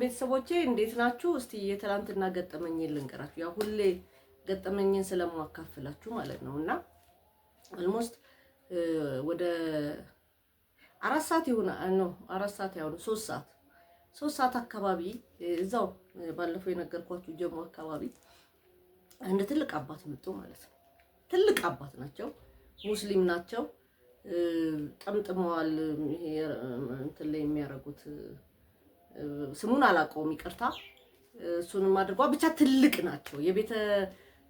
ቤተሰቦቼ እንዴት ናችሁ? እስቲ የትላንትና ገጠመኝን ልንገራችሁ። ያው ሁሌ ገጠመኝን ስለማካፍላችሁ ማለት ነውና አልሞስት ወደ 4 ሰዓት ይሆን ነው 4 ሰዓት ያው 3 ሰዓት አካባቢ እዛው ባለፈው የነገርኳችሁ ጀሞ አካባቢ አንድ ትልቅ አባት መጡ ማለት ነው። ትልቅ አባት ናቸው፣ ሙስሊም ናቸው። ጠምጥመዋል። ይሄ እንትን ላይ የሚያረጉት ስሙን አላውቀውም፣ ይቅርታ። እሱንም አድርጓ ብቻ ትልቅ ናቸው።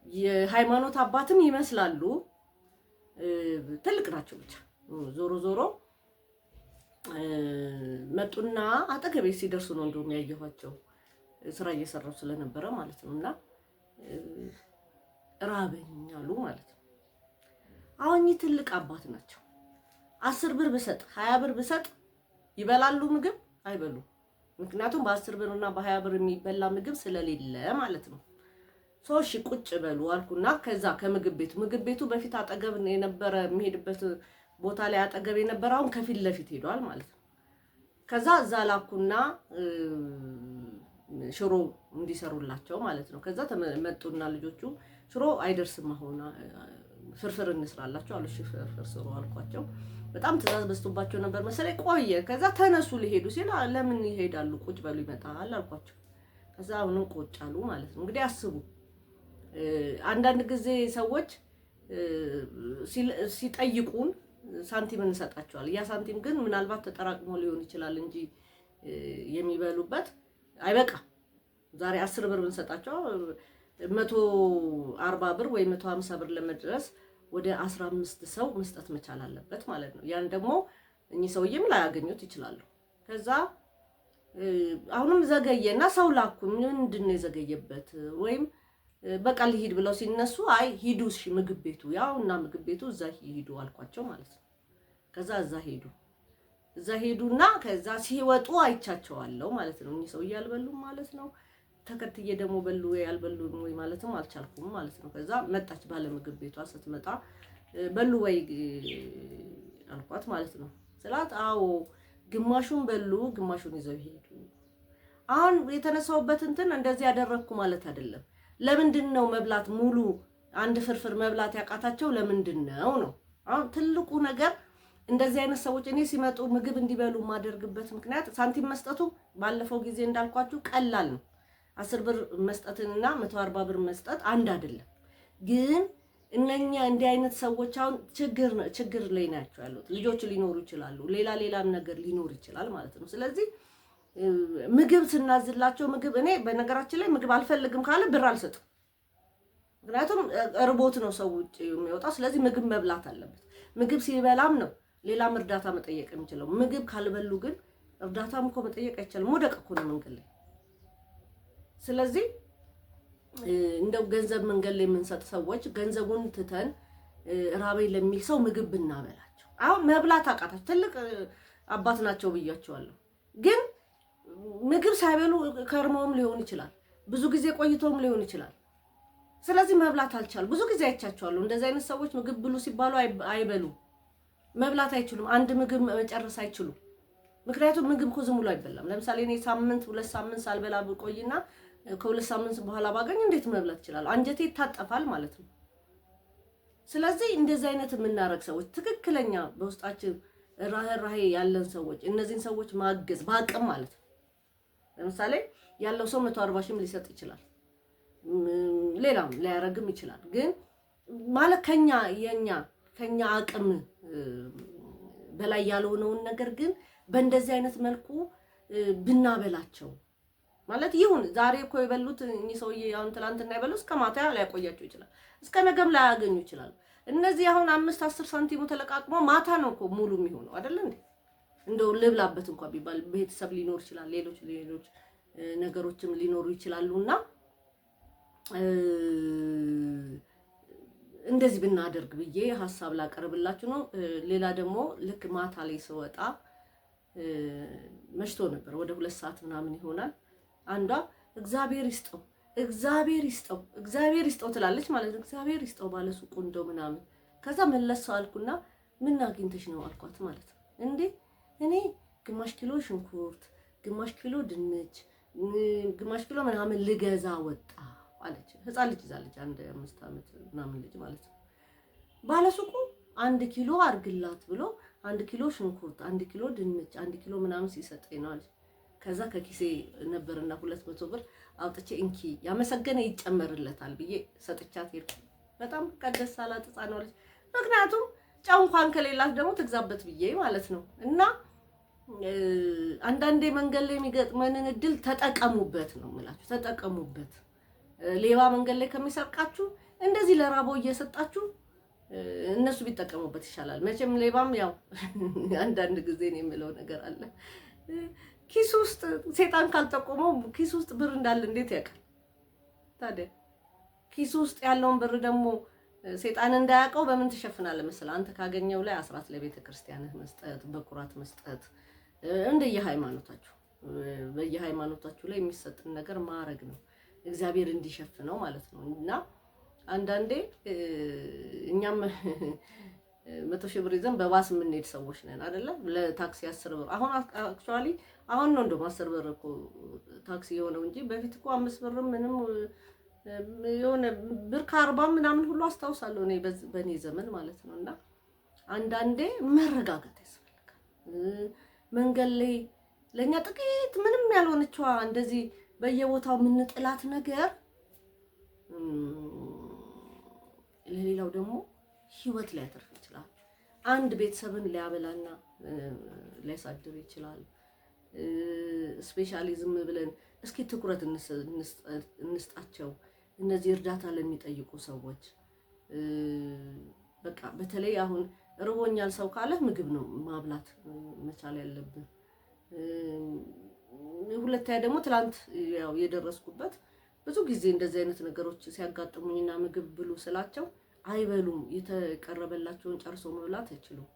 የሃይማኖት አባትም ይመስላሉ። ትልቅ ናቸው። ብቻ ዞሮ ዞሮ መጡና አጠገቤ ሲደርሱ ነው እንደውም ያየኋቸው፣ ስራ እየሰራው ስለነበረ ማለት ነውና ራበኝ አሉ ማለት ነው። አሁን ትልቅ አባት ናቸው። 10 ብር ብሰጥ 20 ብር ብሰጥ ይበላሉ? ምግብ አይበሉም። ምክንያቱም በ10 ብር እና በ20 ብር የሚበላ ምግብ ስለሌለ ማለት ነው። ሶሺ ቁጭ በሉ አልኩና ከዛ ከምግብ ቤቱ በፊት አጠገብ የነበረ የሚሄድበት ቦታ ላይ አጠገብ የነበረ አሁን ከፊት ለፊት ሄዷል ማለት ነው። ከዛ እዛ ላኩና ሽሮ እንዲሰሩላቸው ማለት ነው። ከዛ መጡና ልጆቹ ሽሮ አይደርስም አሁን ፍርፍር እንስራላቸው አሉ። እሺ ፍርፍር ስሩ አልኳቸው። በጣም ትዕዛዝ በዝቶባቸው ነበር መሰለኝ። ቆየ። ከዛ ተነሱ ሊሄዱ ሲል ለምን ይሄዳሉ? ቁጭ በሉ ይመጣል አልኳቸው። ከዛ አሁንም ቁጭ አሉ ማለት ነው። እንግዲህ አስቡ፣ አንዳንድ ጊዜ ሰዎች ሲጠይቁን ሳንቲም እንሰጣቸዋለን። ያ ሳንቲም ግን ምናልባት ተጠራቅሞ ሊሆን ይችላል እንጂ የሚበሉበት አይበቃም። ዛሬ 10 ብር ብንሰጣቸው 140 ብር ወይ 150 ብር ለመድረስ ወደ 15 ሰው መስጠት መቻል አለበት ማለት ነው። ያን ደግሞ እኚህ ሰውዬም ላያገኙት ይችላሉ። ከዛ አሁንም ዘገየና ሰው ላኩ። ምንድነው የዘገየበት? ወይም በቃ ሊሄድ ብለው ሲነሱ አይ ሂዱ እሺ ምግብ ቤቱ ያውና ምግብ ቤቱ እዛ ሂዱ አልኳቸው ማለት ነው። ከዛ እዛ ሄዱና ከዛ ሲወጡ አይቻቸዋለሁ ማለት ነው። እኚህ ሰውዬ አልበሉም ማለት ነው። ተከትዬ ደግሞ በሉ ወይ አልበሉም ወይ ማለትም አልቻልኩም ማለት ነው። ከዛ መጣች ባለ ምግብ ቤቷ። ስትመጣ በሉ ወይ አልኳት ማለት ነው። ስላት አዎ ግማሹን በሉ ግማሹን ይዘው ይሄዱ። አሁን የተነሳውበት እንትን እንደዚህ ያደረኩ ማለት አይደለም። ለምንድነው መብላት ሙሉ አንድ ፍርፍር መብላት ያቃታቸው ለምንድነው ነው? አሁን ትልቁ ነገር እንደዚህ አይነት ሰዎች እኔ ሲመጡ ምግብ እንዲበሉ ማደርግበት ምክንያት ሳንቲም መስጠቱ ባለፈው ጊዜ እንዳልኳችሁ ቀላል ነው። 10 ብር መስጠትና 140 ብር መስጠት አንድ አይደለም። ግን እነኛ እንዲህ አይነት ሰዎች አሁን ችግር ላይ ናቸው ያሉት። ልጆች ሊኖሩ ይችላሉ፣ ሌላም ነገር ሊኖር ይችላል ማለት ነው። ስለዚህ ምግብ ስናዝላቸው እኔ በነገራችን ላይ ምግብ አልፈልግም ካለ ብር አልሰጥም። ምክንያቱም ርቦት ነው ሰው ውጭ የሚወጣው። ስለዚህ ምግብ መብላት አለበት። ምግብ ሲበላም ነው ሌላም እርዳታ መጠየቅ የሚችለው። ምግብ ካልበሉ ግን እርዳታም እኮ መጠየቅ አይቻልም። ወደቅ እኮ ነው መንገድ ላይ። ስለዚህ እንደው ገንዘብ መንገድ ላይ የምንሰጥ ሰዎች ገንዘቡን ትተን ራበኝ ለሚል ሰው ምግብ ብናበላቸው። አሁን መብላት አቃታቸው። ትልቅ አባት ናቸው ብያቸዋለሁ። ግን ምግብ ሳይበሉ ከርመውም ሊሆን ይችላል፣ ብዙ ጊዜ ቆይተውም ሊሆን ይችላል። ስለዚህ መብላት አልቻሉ። ብዙ ጊዜ አይቻቸዋለሁ። እንደዚህ አይነት ሰዎች ምግብ ብሉ ሲባሉ አይበሉም፣ መብላት አይችሉም፣ አንድ ምግብ መጨረስ አይችሉም። ምክንያቱም ምግብ እኮ ዝም ብሎ አይበላም። ለምሳሌ እኔ 2 ሳምንት ሳልበላ ብቆይና ከ2 ሳምንት በኋላ ባገኝ እንዴት መብላት ይችላል? አንጀቴ ይታጠፋል ማለት ነው። ስለዚህ እንደዚህ አይነት የምናረግ ሰዎች ትክክለኛ በውስጣችን ራሄ ያለን ሰዎች እነዚህን ሰዎች ማገዝ በአቅም ማለት ነው። ለምሳሌ ያለው ሰው 140 ሺህም ሊሰጥ ይችላል፣ ሌላም ሊያረግም ይችላል። ግን ማለት ከኛ አቅም በላይ ያልሆነውን ነገር ግን በእንደዚህ አይነት መልኩ ብናበላቸው ማለት ይሁን። ዛሬ እኮ የበሉት እኚህ ሰውዬ አሁን ትላንትና የበሉት እስከ ማታ ሊያቆያቸው ይችላል፣ እስከ ነገም ላያገኙ ይችላል። እነዚህ አሁን 5-10 ሳንቲሙ ተለቃቅሞ ማታ ነው እኮ ሙሉ የሚሆነው አይደል እንዴ? እንደው ልብላበት እንኳን ቢባል ቤተሰብ ሊኖር ይችላል፣ ሌሎች ነገሮችም ሊኖሩ ይችላሉና እንደዚህ ብናደርግ ብዬ ሐሳብ ላቀርብላችሁ ነው። ሌላ ደግሞ ልክ ማታ ላይ ስወጣ መሽቶ ነበር፣ ወደ 2 ሰዓት ምናምን ይሆናል። አንዷ እግዚአብሔር ይስጠው ትላለች ማለት ነው። እግዚአብሔር ይስጠው ባለ ሱቁ እንደው ምናምን። ከዛ መለሰው አልኩና ምን አግኝተሽ ነው አልኳት ማለት ነው። እንዴ እኔ ግማሽ ኪሎ ሽንኩርት፣ ግማሽ ኪሎ ድንች፣ ግማሽ ኪሎ ምናምን ልገዛ ወጣ አለች። ህፃን ልጅ ይዛለች፣ አንድ 5 ዓመት ምናምን ልጅ ማለት ነው። ባለሱቁ 1 ኪሎ አርግላት ብሎ 1 ኪሎ ሽንኩርት፣ 1 ኪሎ ድንች፣ 1 ኪሎ ምናምን ሲሰጠኝ ነው አለች። ከዛ ከኪሴ ነበርና 200 ብር አውጥቼ እንኪ ያመሰገነ ይጨመርለታል ብዬ ሰጥቻት ሄድኩ። በጣም ቀደስ አላት ህፃን ነው አለች። ምክንያቱም ጨው እንኳን ከሌላት ደግሞ ትግዛበት ብዬ ማለት ነው። እና አንዳንዴ መንገድ ላይ የሚገጥመንን እድል ተጠቀሙበት ነው የምላችሁ፣ ተጠቀሙበት። ሌባ መንገድ ላይ ከሚሰርቃችሁ እንደዚህ ለራቦ እየሰጣችሁ እነሱ ቢጠቀሙበት ይሻላል። መቼም ሌባም ያው አንዳንድ ጊዜ ነው የምለው ነገር አለ። ኪስ ውስጥ ሴጣን ካልጠቆመው ኪስ ውስጥ ብር እንዳለ እንዴት ያውቃል ታዲያ? ኪስ ውስጥ ያለውን ብር ደግሞ ሴጣን እንዳያውቀው በምን ትሸፍናለህ መሰለህ? አንተ ካገኘው ላይ አስራት ለቤተ ክርስቲያንህ መስጠት፣ በኩራት መስጠት፣ እንደየሃይማኖታችሁ በየሃይማኖታችሁ ላይ የሚሰጥን ነገር ማድረግ ነው፣ እግዚአብሔር እንዲሸፍነው ማለት ነው። እና አንዳንዴ እኛም 100,000 ብር ይዘን በባስ የምንሄድ ሰዎች ነን አይደለ? ለታክሲ 10 ብር አሁን አክቹአሊ አሁን ነው እንደውም 10 ብር እኮ ታክሲ የሆነው እንጂ በፊት እኮ 5 ብር ምንም የሆነ ብር ከ40 ምናምን ሁሉ አስታውሳለሁ እኔ በኔ ዘመን ማለት ነው። እና አንዳንዴ መረጋጋት ያስፈልጋል። መንገድ ላይ ለኛ ጥቂት ምንም ያልሆነችዋ እንደዚህ በየቦታው የምንጥላት ነገር ለሌላው ደግሞ ህይወት ሊያተርፍ ይችላል። አንድ ቤተሰብን ሊያበላና ሊያሳድር ይችላል። ስፔሻሊዝም ብለን እስኪ ትኩረት እንስጣቸው እነዚህ እርዳታ ለሚጠይቁ ሰዎች። በቃ በተለይ አሁን ርቦኛል ሰው ካለ ምግብ ነው ማብላት መቻል ያለብን። ሁለተኛ ደግሞ ትላንት ያው የደረስኩበት ብዙ ጊዜ እንደዚህ አይነት ነገሮች ሲያጋጥሙኝና ምግብ ብሉ ስላቸው አይበሉም። የተቀረበላቸውን ጨርሶ መብላት አይችሉም።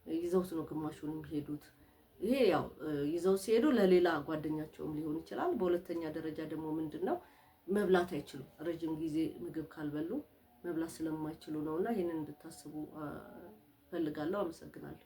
ይዘውት ነው ግማሹን የሚሄዱት። ይሄ ያው ይዘው ሲሄዱ ለሌላ ጓደኛቸውም ሊሆን ይችላል። በሁለተኛ ደረጃ ደግሞ ምንድነው መብላት አይችሉም። ረጅም ጊዜ ምግብ ካልበሉ መብላት ስለማይችሉ ነውና ይሄንን እንድታስቡ ፈልጋለሁ። አመሰግናለሁ።